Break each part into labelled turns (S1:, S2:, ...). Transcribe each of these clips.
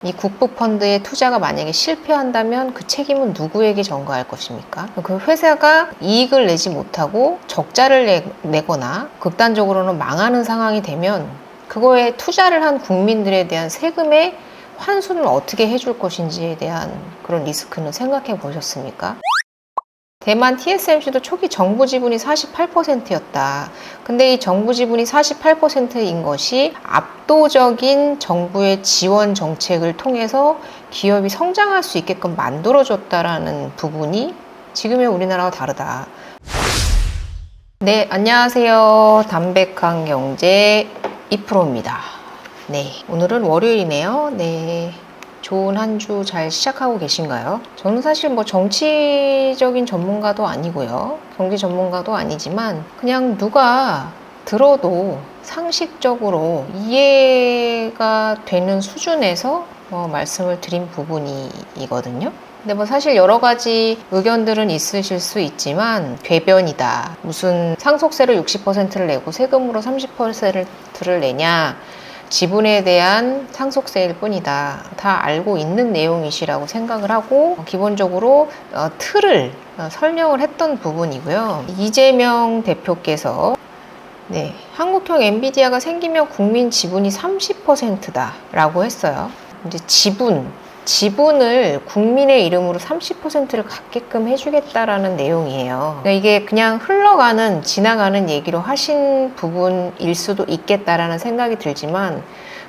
S1: 이 국부펀드의 투자가 만약에 실패한다면 그 책임은 누구에게 전가할 것입니까? 그 회사가 이익을 내지 못하고 적자를 내거나 극단적으로는 망하는 상황이 되면 그거에 투자를 한 국민들에 대한 세금의 환수는 어떻게 해줄 것인지에 대한 그런 리스크는 생각해 보셨습니까? 대만 TSMC도 초기 정부 지분이 48%였다. 근데 이 정부 지분이 48%인 것이 압도적인 정부의 지원 정책을 통해서 기업이 성장할 수 있게끔 만들어줬다라는 부분이 지금의 우리나라와 다르다. 네, 안녕하세요. 담백한 경제 2프로입니다. 네, 오늘은 월요일이네요. 네. 좋은 한 주 잘 시작하고 계신가요? 저는 사실 정치적인 전문가도 아니고요. 경제 전문가도 아니지만 그냥 누가 들어도 상식적으로 이해가 되는 수준에서 말씀을 드린 부분이거든요. 근데 사실 여러 가지 의견들은 있으실 수 있지만 궤변이다. 무슨 상속세를 60%를 내고 세금으로 30%를 내냐. 지분에 대한 상속세일 뿐이다. 다 알고 있는 내용이시라고 생각을 하고 기본적으로 틀을 설명을 했던 부분이고요. 이재명 대표께서 한국형 엔비디아가 생기면 국민 지분이 30%다 라고 했어요. 이제 지분을 국민의 이름으로 30%를 갖게끔 해주겠다라는 내용이에요. 그러니까 이게 그냥 지나가는 얘기로 하신 부분일 수도 있겠다라는 생각이 들지만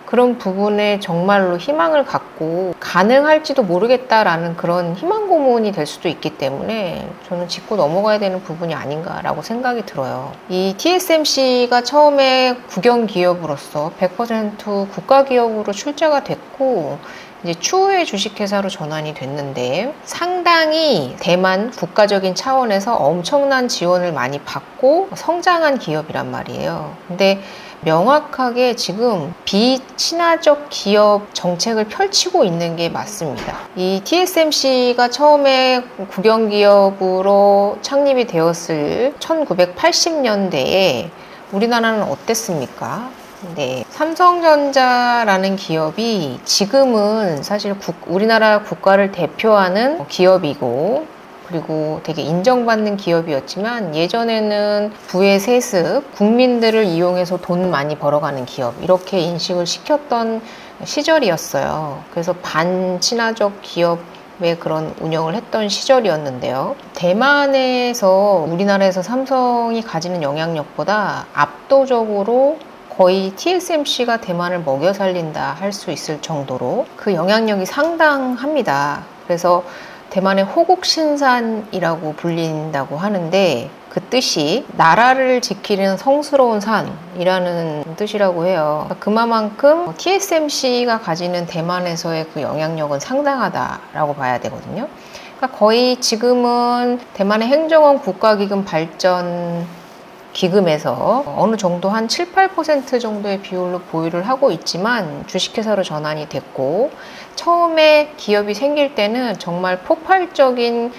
S1: 그런 부분에 정말로 희망을 갖고 가능할지도 모르겠다라는 그런 희망 고문이 될 수도 있기 때문에 저는 짚고 넘어가야 되는 부분이 아닌가라고 생각이 들어요. 이 TSMC가 처음에 국영기업으로서 100% 국가기업으로 출자가 됐고 이제 추후에 주식회사로 전환이 됐는데 상당히 대만 국가적인 차원에서 엄청난 지원을 많이 받고 성장한 기업이란 말이에요. 근데 명확하게 지금 비친화적 기업 정책을 펼치고 있는 게 맞습니다. 이 TSMC가 처음에 국영기업으로 창립이 되었을 1980년대에 우리나라는 어땠습니까? 네, 삼성전자라는 기업이 지금은 사실 우리나라 국가를 대표하는 기업이고 그리고 되게 인정받는 기업이었지만 예전에는 부의 세습, 국민들을 이용해서 돈 많이 벌어가는 기업 이렇게 인식을 시켰던 시절이었어요. 그래서 반친화적 기업의 그런 운영을 했던 시절이었는데요. 대만에서 우리나라에서 삼성이 가지는 영향력보다 압도적으로 거의 TSMC가 대만을 먹여 살린다 할 수 있을 정도로 그 영향력이 상당합니다. 그래서 대만의 호국신산이라고 불린다고 하는데 그 뜻이 나라를 지키는 성스러운 산이라는 뜻이라고 해요. 그만큼 TSMC가 가지는 대만에서의 그 영향력은 상당하다라고 봐야 되거든요. 그러니까 거의 지금은 대만의 행정원 국가기금 발전 기금에서 어느 정도 한 7, 8% 정도의 비율로 보유를 하고 있지만 주식회사로 전환이 됐고 처음에 기업이 생길 때는 정말 폭발적인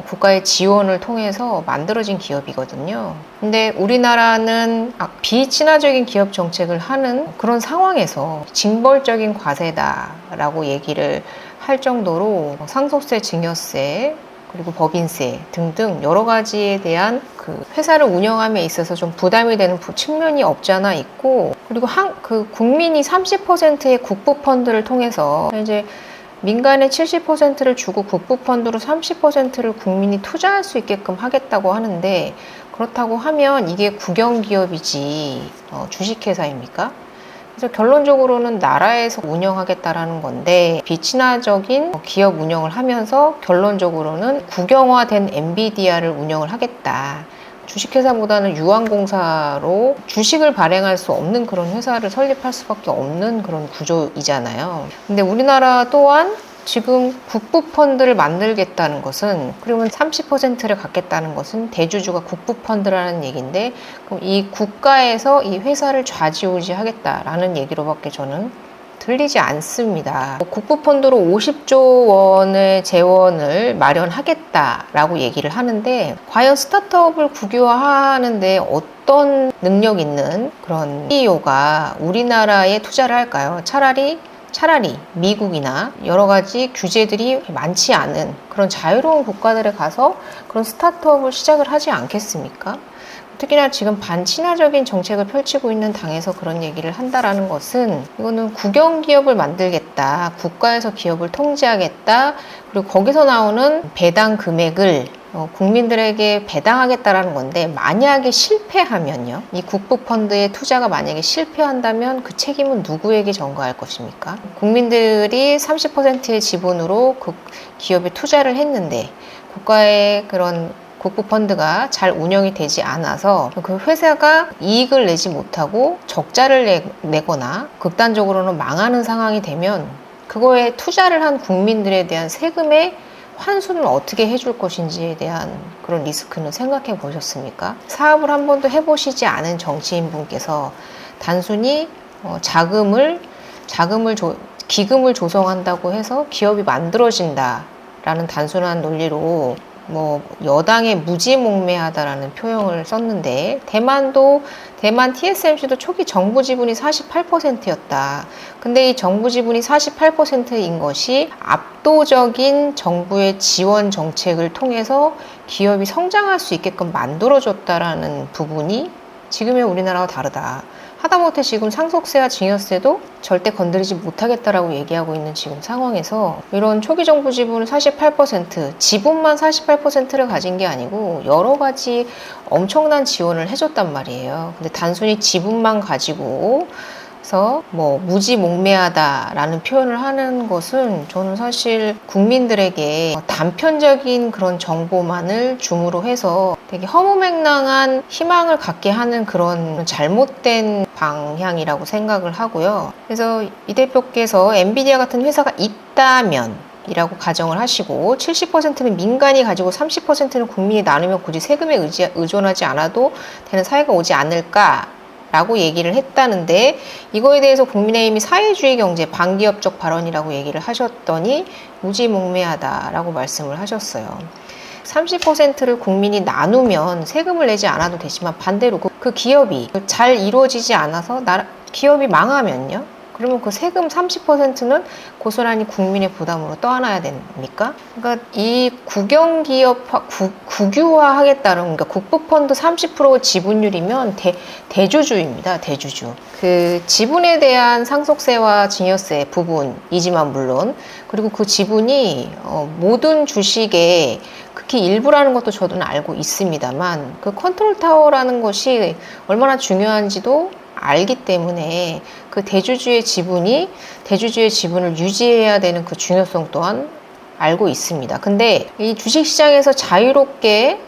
S1: 국가의 지원을 통해서 만들어진 기업이거든요. 근데 우리나라는 비친화적인 기업 정책을 하는 그런 상황에서 징벌적인 과세다라고 얘기를 할 정도로 상속세, 증여세 그리고 법인세 등등 여러 가지에 대한 그 회사를 운영함에 있어서 좀 부담이 되는 측면이 없지 않아 있고 그리고 국민이 30%의 국부펀드를 통해서 이제 민간의 70%를 주고 국부펀드로 30%를 국민이 투자할 수 있게끔 하겠다고 하는데 그렇다고 하면 이게 국영기업이지 주식회사입니까? 그래서 결론적으로는 나라에서 운영하겠다라는 건데 비친화적인 기업 운영을 하면서 결론적으로는 국영화된 엔비디아를 운영을 하겠다. 주식회사보다는 유한공사로 주식을 발행할 수 없는 그런 회사를 설립할 수밖에 없는 그런 구조이잖아요. 근데 우리나라 또한 지금 국부펀드를 만들겠다는 것은 그러면 30%를 갖겠다는 것은 대주주가 국부펀드라는 얘기인데 그럼 이 국가에서 이 회사를 좌지우지하겠다라는 얘기로밖에 저는 들리지 않습니다. 국부펀드로 50조 원의 재원을 마련하겠다라고 얘기를 하는데 과연 스타트업을 국유화하는데 어떤 능력 있는 그런 CEO가 우리나라에 투자를 할까요? 차라리 차라리 미국이나 여러 가지 규제들이 많지 않은 그런 자유로운 국가들에 가서 그런 스타트업을 시작을 하지 않겠습니까? 특히나 지금 반친화적인 정책을 펼치고 있는 당에서 그런 얘기를 한다라는 것은 이거는 국영 기업을 만들겠다, 국가에서 기업을 통제하겠다, 그리고 거기서 나오는 배당 금액을 국민들에게 배당하겠다라는 건데, 만약에 실패하면요, 이 국부펀드의 투자가 만약에 실패한다면 그 책임은 누구에게 전가할 것입니까? 국민들이 30%의 지분으로 그 기업에 투자를 했는데 국가의 그런 국부펀드가 잘 운영이 되지 않아서 그 회사가 이익을 내지 못하고 적자를 내거나 극단적으로는 망하는 상황이 되면 그거에 투자를 한 국민들에 대한 세금의 환수는 어떻게 해줄 것인지에 대한 그런 리스크는 생각해 보셨습니까? 사업을 한 번도 해보시지 않은 정치인분께서 단순히 기금을 조성한다고 해서 기업이 만들어진다라는 단순한 논리로 여당의 무지몽매하다라는 표현을 썼는데, 대만 TSMC도 초기 정부 지분이 48%였다. 근데 이 정부 지분이 48%인 것이 압도적인 정부의 지원 정책을 통해서 기업이 성장할 수 있게끔 만들어줬다라는 부분이 지금의 우리나라와 다르다. 하다못해 지금 상속세와 증여세도 절대 건드리지 못하겠다라고 얘기하고 있는 지금 상황에서 이런 초기 정부 지분을 48%, 지분만 48%를 가진 게 아니고 여러 가지 엄청난 지원을 해줬단 말이에요. 근데 단순히 지분만 가지고 그래서 무지몽매하다라는 표현을 하는 것은 저는 사실 국민들에게 단편적인 그런 정보만을 줌으로 해서 되게 허무맹랑한 희망을 갖게 하는 그런 잘못된 방향이라고 생각을 하고요. 그래서 이 대표께서 엔비디아 같은 회사가 있다면 이라고 가정을 하시고 70%는 민간이 가지고 30%는 국민이 나누면 굳이 세금에 의존하지 않아도 되는 사회가 오지 않을까 라고 얘기를 했다는데, 이거에 대해서 국민의힘이 사회주의 경제 반기업적 발언이라고 얘기를 하셨더니 무지몽매하다라고 말씀을 하셨어요. 30%를 국민이 나누면 세금을 내지 않아도 되지만 반대로 그 기업이 잘 이루어지지 않아서 기업이 망하면요? 그러면 그 세금 30%는 고스란히 국민의 부담으로 떠안아야 됩니까? 그러니까 이 국유화 하겠다는, 그러니까 국부펀드 30% 지분율이면 대주주입니다. 대주주. 그 지분에 대한 상속세와 증여세 부분이지만 물론, 그리고 그 지분이 모든 주식의 극히 일부라는 것도 저는 알고 있습니다만, 그 컨트롤 타워라는 것이 얼마나 중요한지도 알기 때문에 그 대주주의 지분을 유지해야 되는 그 중요성 또한 알고 있습니다. 근데 이 주식시장에서 자유롭게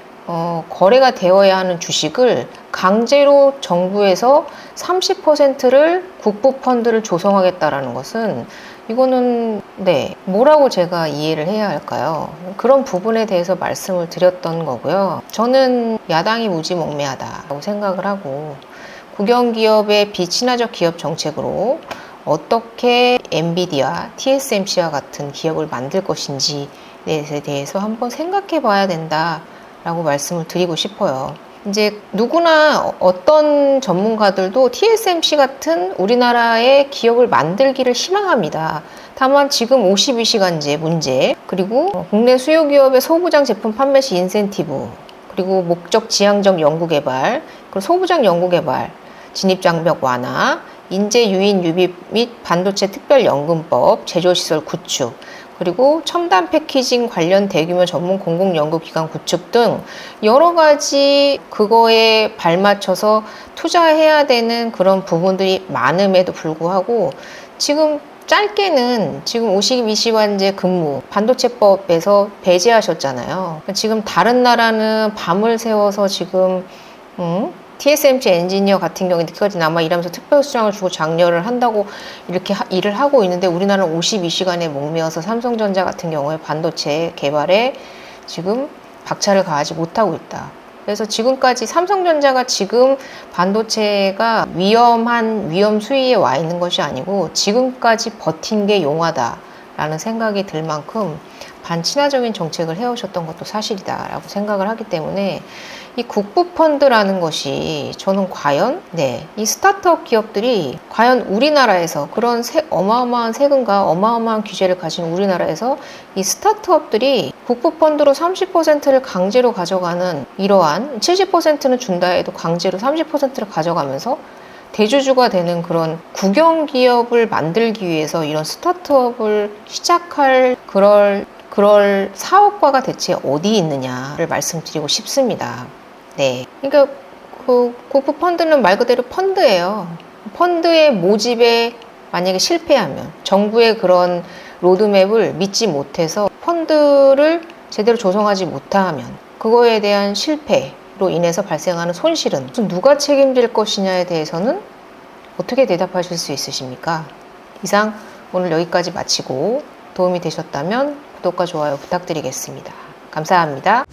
S1: 거래가 되어야 하는 주식을 강제로 정부에서 30%를 국부펀드를 조성하겠다라는 것은, 이거는 뭐라고 제가 이해를 해야 할까요? 그런 부분에 대해서 말씀을 드렸던 거고요. 저는 야당이 무지몽매하다고 생각을 하고, 국영기업의 비친화적 기업 정책으로 어떻게 엔비디아, TSMC와 같은 기업을 만들 것인지에 대해서 한번 생각해 봐야 된다라고 말씀을 드리고 싶어요. 이제 누구나 어떤 전문가들도 TSMC 같은 우리나라의 기업을 만들기를 희망합니다. 다만 지금 52시간제 문제, 그리고 국내 수요 기업의 소부장 제품 판매 시 인센티브, 그리고 목적 지향적 연구개발, 그리고 소부장 연구개발, 진입장벽 완화, 인재 유인 유입 및 반도체 특별연금법, 제조시설 구축, 그리고 첨단 패키징 관련 대규모 전문 공공연구기관 구축 등 여러 가지 그거에 발맞춰서 투자해야 되는 그런 부분들이 많음에도 불구하고, 지금 짧게는 지금 52시간제 근무 반도체법에서 배제하셨잖아요. 지금 다른 나라는 밤을 새워서 지금 TSMC 엔지니어 같은 경우에 늦게까지 남아 일하면서 특별수당을 주고 장려를 한다고 이렇게 일을 하고 있는데, 우리나라는 52시간에 목매어서 삼성전자 같은 경우에 반도체 개발에 지금 박차를 가하지 못하고 있다. 그래서 지금까지 삼성전자가 지금 반도체가 위험 수위에 와 있는 것이 아니고 지금까지 버틴 게 용하다라는 생각이 들 만큼 반친화적인 정책을 해오셨던 것도 사실이다라고 생각을 하기 때문에 이 국부펀드라는 것이 저는 과연 이 스타트업 기업들이 과연 우리나라에서 그런 어마어마한 세금과 어마어마한 규제를 가진 우리나라에서 이 스타트업들이 국부펀드로 30%를 강제로 가져가는 이러한 70%는 준다 해도 강제로 30%를 가져가면서 대주주가 되는 그런 국영기업을 만들기 위해서 이런 스타트업을 시작할 그럴 사업과가 대체 어디 있느냐를 말씀드리고 싶습니다. 그러니까 그 국부펀드는 말 그대로 펀드예요. 펀드의 모집에 만약에 실패하면 정부의 그런 로드맵을 믿지 못해서 펀드를 제대로 조성하지 못하면 그거에 대한 실패로 인해서 발생하는 손실은 누가 책임질 것이냐에 대해서는 어떻게 대답하실 수 있으십니까? 이상 오늘 여기까지 마치고 도움이 되셨다면 구독과 좋아요 부탁드리겠습니다. 감사합니다.